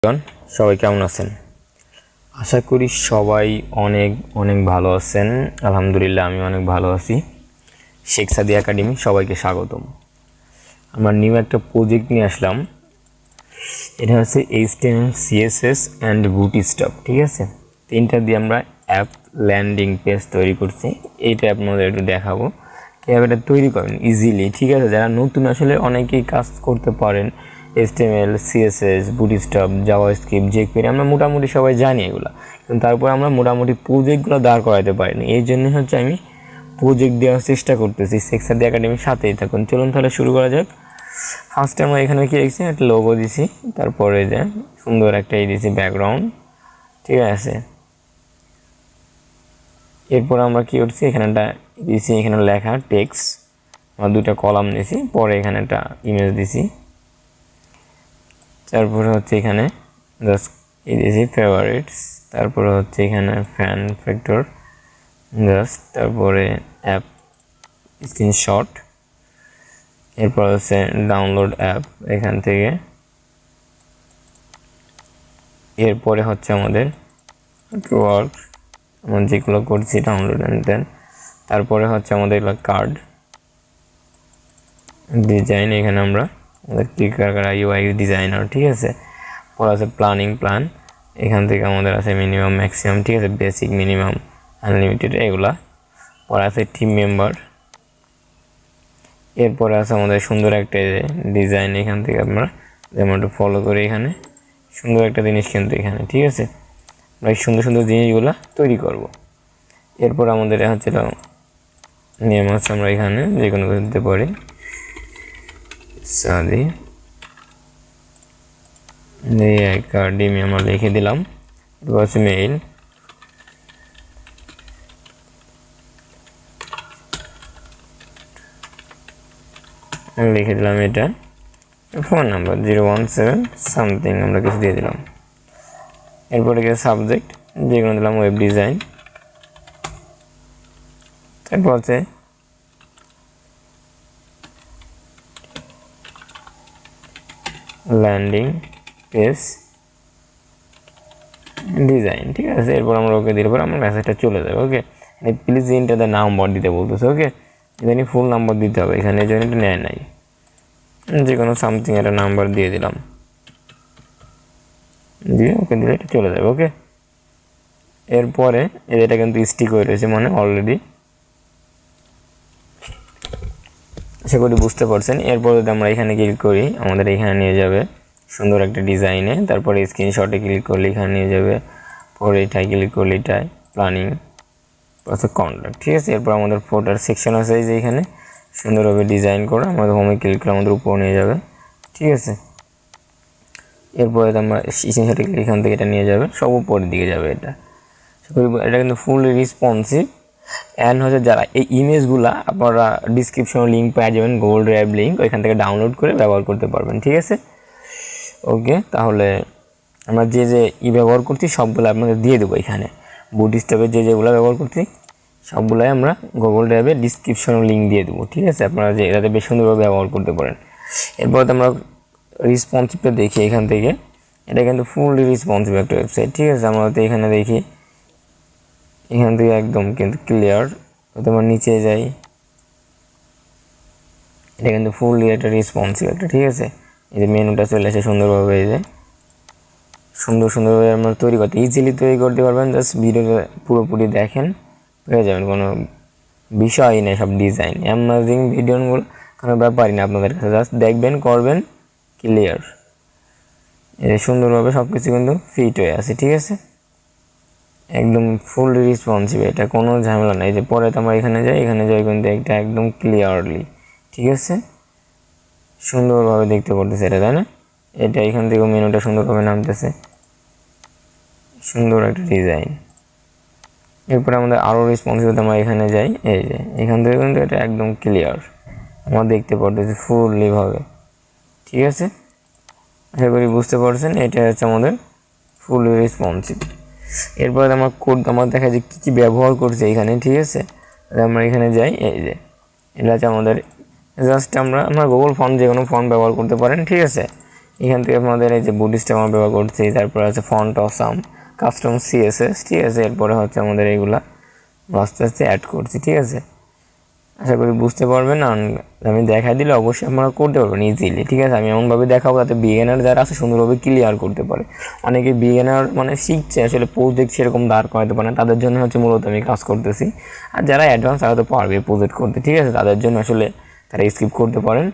সবাই কেমন আছেন? আশা করি সবাই অনেক অনেক ভালো আছেন। আলহামদুলিল্লাহ আমি অনেক ভালো আছি। শেখসাদি একাডেমি সবাইকে স্বাগতম। আমরা নিউ একটা প্রজেক্ট নিয়ে আসলাম। এটা হচ্ছে HTML, CSS and Bootstrap, ঠিক আছে? তিনটা দিয়ে আমরা অ্যাপ ল্যান্ডিং পেজ তৈরি করছি। এইটা আপনাদের একটু দেখাবো কীভাবে এটা তৈরি করেন ইজিলি, ঠিক আছে? যারা নতুন আসলে অনেকেই কাজ করতে পারেন HTML, CSS, Bootstrap, JavaScript, jQuery আমরা মোটামুটি সবাই জানি এগুলো, কিন্তু তারপর আমরা মোটামুটি প্রজেক্টগুলো দাঁড় করাতে পারিনি। এই জন্য হচ্ছে আমি প্রজেক্ট দেওয়ার চেষ্টা করতেছি। সেখসাদি একাডেমির সাথেই থাকুন। চলুন তাহলে শুরু করা যাক। ফার্স্টে আমরা এখানে কি লিখছি, একটা লোগো দিছি, তারপরে যে সুন্দর একটা দিছি ব্যাকগ্রাউন্ড, ঠিক আছে? এরপর আমরা কি করছি, এখানে একটা দিছি, এখানে লেখা টেক্সট, আমরা দুটো কলাম দিছি, পরে এখানে একটা ইমেজ দিছি, তারপরে হচ্ছে এখানে জাস্ট দিছি ফেভারিটস, তারপরে হচ্ছে এখানে ফ্যান ফ্যাক্টর জাস্ট, তারপরে অ্যাপ স্ক্রিনশট, এরপর হচ্ছে ডাউনলোড অ্যাপ এখান থেকে, এরপরে হচ্ছে আমাদের ওয়ার্ক আমরা যেগুলো করছি ডাউনলোড অ্যান্ড দেন, তারপরে হচ্ছে আমাদের এগুলো কার্ড ডিজাইন, এখানে আমরা আমাদের ক্লিকার করা UI ডিজাইনার, ঠিক আছে? পর আছে প্ল্যান, এখান থেকে আমাদের আছে মিনিমাম ম্যাক্সিমাম, ঠিক আছে? বেসিক, মিনিমাম, আনলিমিটেড এগুলা। পর আছে টিম মেম্বার, এরপরে আছে আমাদের সুন্দর একটা ডিজাইন, এখান থেকে আমরা যেমন একটু ফলো করি, এখানে সুন্দর একটা জিনিস কিন্তু এখানে, ঠিক আছে? আমরা সুন্দর সুন্দর জিনিসগুলো তৈরি করব। এরপর আমাদের হচ্ছে নিয়ম আছে, আমরা এখানে যে কোনো দিতে পারি সাদি একাডেমি আমরা লিখে দিলাম, এরপর আছে মেইল, লিখে দিলাম এটা, ফোন নাম্বার 017 সামথিং আমরা কিছু দিয়ে দিলাম, এরপরে গিয়ে সাবজেক্ট যে কোনো দিলাম ওয়েব ডিজাইন, তারপর হচ্ছে ল্যান্ডিং পেজ ডিজাইন, ঠিক আছে? এরপর আমরা ওকে দিলে পর আমার মেসেজটা চলে যাবে। ওকে, প্লিজ ইন্টার দ্য নাম্বার দিতে বলতেছে। ওকে, এখানে ফুল নাম্বার দিতে হবে, এখানে এই জন্য এটা নেয় নাই, যে কোনো সামথিং একটা নাম্বার দিয়ে দিলাম, দিয়ে ওকে দিলে এটা চলে যাবে। ওকে, এরপরে এটা কিন্তু স্টিক হয়ে রয়েছে, মানে অলরেডি, আশা করি বুঝতে পারছেন। এরপর যদি আমরা এখানে ক্লিক করি, আমাদের এখানে নিয়ে যাবে সুন্দর একটা ডিজাইনে, তারপরে স্ক্রিনশটে ক্লিক করলে এখানে নিয়ে যাবে, পরে এটাই ক্লিক করলে এটাই প্ল্যানিং, প্লাস কন্ট্যাক্ট, ঠিক আছে? এরপর আমাদের ফটোর সেকশন আছে যে এখানে সুন্দরভাবে ডিজাইন করে আমাদের হোমে ক্লিক করে আমাদের উপর নিয়ে যাবে, ঠিক আছে? এরপরে আমরা স্ক্রিনশটে ক্লিক, এখান থেকে এটা নিয়ে যাবে, সব উপরের দিকে যাবে। এটা কিন্তু ফুললি রেসপন্সিভ। অ্যান্ড হচ্ছে যারা এই ইমেজগুলা আপনারা ডিসক্রিপশনে লিঙ্ক পেয়ে যাবেন, গুগল ড্রাইভ লিঙ্ক, ওইখান থেকে ডাউনলোড করে ব্যবহার করতে পারবেন, ঠিক আছে? ওকে, তাহলে আমরা যে ব্যবহার করছি সবগুলো আপনাদের দিয়ে দেবো এখানে। বুটস্ট্র্যাপে যেগুলো ব্যবহার করছি সবগুলাই আমরা গুগল ড্রাইভে ডিসক্রিপশনে লিঙ্ক দিয়ে দেবো, ঠিক আছে? আপনারা যে এটাতে বেশ সুন্দরভাবে ব্যবহার করতে পারেন। এরপর আমরা রেসপন্সিভটা দেখি এখান থেকে, এটা কিন্তু ফুললি রেসপন্সিভ একটা ওয়েবসাইট, ঠিক আছে? আমরা তো এখানে দেখি, এখান থেকে একদম কিন্তু ক্লিয়ার। তোমার নিচে যাই, এটা কিন্তু ফুললি একটা রেসপন্সিভ একটা, ঠিক আছে? এই যে মেনুটা চলে আসে সুন্দরভাবে, এই যে সুন্দরভাবে আমরা তৈরি করতে ইজিলি তৈরি করতে পারবেন। জাস্ট ভিডিওটা পুরোপুরি দেখেন, পেয়ে যাবেন, কোনো বিষয়ই নেই, সব ডিজাইন অ্যামাজিং ভিডিওগুলো কোনো ব্যাপারই না আপনাদের কাছে, জাস্ট দেখবেন, করবেন, ক্লিয়ার। এই সুন্দরভাবে সব কিছু কিন্তু ফিট হয়ে আছে, ঠিক আছে? একদম ফুল রেসপন্সিভ, এটা কোনো ঝামেলা নাই। যে পরে তো আমরা এখানে যাই কিন্তু এটা একদম ক্লিয়ারলি, ঠিক আছে? সুন্দরভাবে দেখতে পারতেছে এটা, তাই না? এটা এখান থেকে মেনুটা সুন্দরভাবে নামতেছে, সুন্দর একটা ডিজাইন। এরপরে আমাদের আরও রেসপন্সিভ, আমরা এখানে যাই, এই যে এখান থেকে কিন্তু এটা একদম ক্লিয়ার আমরা দেখতে পারতেছি ফুললি ভাবে, ঠিক আছে? আশা করি বুঝতে পারছেন, এটা হচ্ছে আমাদের ফুললি রেসপন্সিভ। এরপরে আমার কোড আমার দেখা যায় কী কী ব্যবহার করছে এখানে, ঠিক আছে? আমরা এখানে যাই, এই যে এটা হচ্ছে আমাদের জাস্ট আমরা গুগল ফর্ম, যে কোনো ফর্ম ব্যবহার করতে পারেন, ঠিক আছে? এখান থেকে আমাদের এই যে বুটস্ট্র্যাপ আমরা ব্যবহার করছি, তারপরে আছে ফন্ট অসাম, কাস্টম সিএসএস, ঠিক আছে। এরপরে হচ্ছে আমাদের এইগুলা আস্তে আস্তে অ্যাড করছি, ঠিক আছে। আশা করি বুঝতে পারবেন। আমি দেখাই দিলে অবশ্যই আপনারা করতে পারবেন ইজিলি, ঠিক আছে। আমি এমনভাবে দেখাবো যাতে বিগিনার যারা আছে সুন্দরভাবে ক্লিয়ার করতে পারে। অনেকে বিগিনার মানে শিখছে, আসলে প্রজেক্ট সেরকম দাঁড় করাতে পারে না, তাদের জন্য হচ্ছে মূলত আমি কাজ করতেছি। আর যারা অ্যাডভান্স তারা তো পারবে প্রজেক্ট করতে, ঠিক আছে, তাদের জন্য আসলে তারা স্কিপ করতে পারেন।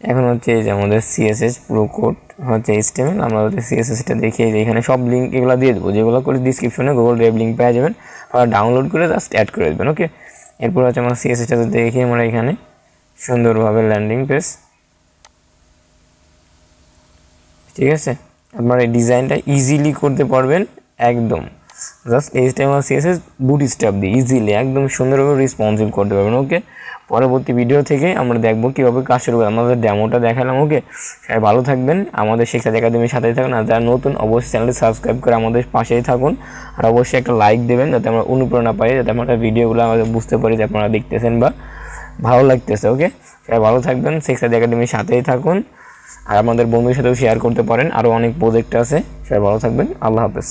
এখন হচ্ছে এই যে আমাদের সিএসএস পুরো কোড হচ্ছে HTML, আমরা হচ্ছে সিএসএসটা দেখিয়ে এখানে সব লিঙ্ক এগুলো দিয়ে দেবো, যেগুলো করে ডিসক্রিপশনে গুগল ড্রাইভ লিঙ্ক পেয়ে যাবেন, আর ডাউনলোড করে জাস্ট অ্যাড করে দেবেন। ওকে, এরপর হচ্ছে আমরা সিএসএসটা দেখি আমরা এখানে সুন্দরভাবে ল্যান্ডিং পেজ, ঠিক আছে। আপনারা এই ডিজাইনটা ইজিলি করতে পারবেন একদম, জাস্ট HTML CSS বুটস্ট্র্যাপ দিয়ে ইজিলি একদম সুন্দরভাবে রেসপন্সিভ করতে পারবেন। ওকে, পরবর্তী ভিডিও থেকে আমরা দেখবো কীভাবে কাজ শুরু করে, আমাদের ডেমোটা দেখালাম। ওকে, সবাই ভালো থাকবেন, আমাদের সেখসাদি একাডেমির সাথেই থাকুন। আর যারা নতুন অবশ্যই চ্যানেলটি সাবস্ক্রাইব করে আমাদের পাশেই থাকুন, আর অবশ্যই একটা লাইক দেবেন যাতে আমরা অনুপ্রেরণা পাই, যাতে আমরা ভিডিওগুলো আমাদের বুঝতে পারি যে আপনারা দেখতেছেন বা ভালো লাগতেছে। ওকে, সবাই ভালো থাকবেন, সেখসাদি একাডেমির সাথেই থাকুন, আর আমাদের বন্ধুদের সাথেও শেয়ার করতে পারেন, আরও অনেক প্রজেক্ট আছে। সবাই ভালো থাকবেন, আল্লাহ হাফেজ।